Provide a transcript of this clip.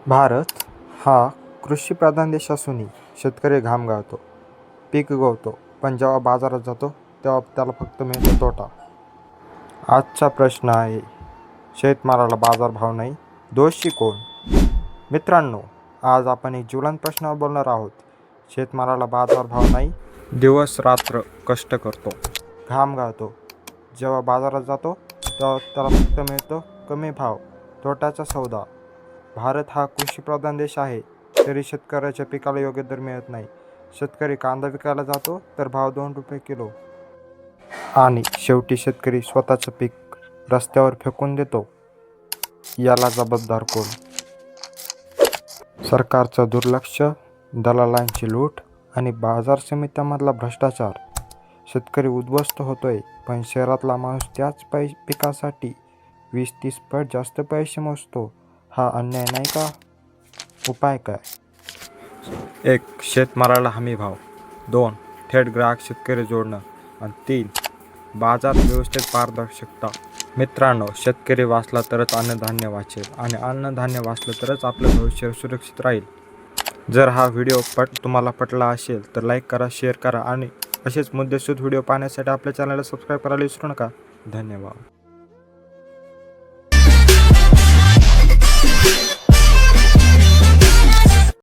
भारत हा कृषीप्रधान देश असूनही शेतकरी घाम गाळतो, पीक उगवतो, पण जेव्हा बाजारात जातो तेव्हा त्याला फक्त मिळतो तोटा. आजचा प्रश्न आहे, शेतमालाला बाजारभाव नाही, दोषी कोण? मित्रांनो, आज आपण एक ज्वलंत प्रश्नावर बोलणार आहोत. शेतमालाला बाजारभाव नाही, दिवस रात्र कष्ट करतो, घाम गाळतो, जेव्हा बाजारात जातो तेव्हा त्याला फक्त मिळतो कमी भाव, तोट्याचा सौदा. भारत हा कृषीप्रधान देश आहे, तरी शेतकऱ्याच्या पिकाला योग्य दर मिळत नाही. शेतकरी कांदा विकायला जातो तर भाव 2 रुपये किलो, आणि शेवटी शेतकरी स्वतःचं पीक रस्त्यावर फेकून देतो. याला जबाबदार कोण? सरकारचं दुर्लक्ष, दलालांची लूट आणि बाजार समित्यांमधला भ्रष्टाचार. शेतकरी उद्ध्वस्त होतोय, पण शहरातला माणूस त्याच पिकासाठी 20-30 पट जास्त पैसे मोजतो. हा अन्याय नाही का? उपाय काय? 1. शेतमालाला हमी भाव. 2. थेट ग्राहक शेतकरी जोडणं. आणि 3. बाजार व्यवस्थेत पारदर्शकता. मित्रांनो, शेतकरी वाचला तरच अन्नधान्य वाचेल, आणि अन्नधान्य वाचलं तरच आपलं भविष्य सुरक्षित राहील. जर हा व्हिडिओ तुम्हाला पटला असेल तर लाईक करा, शेअर करा, आणि असेच मुद्देसूद व्हिडिओ पाहण्यासाठी आपल्या चॅनलला सबस्क्राईब करायला विसरू नका. धन्यवाद.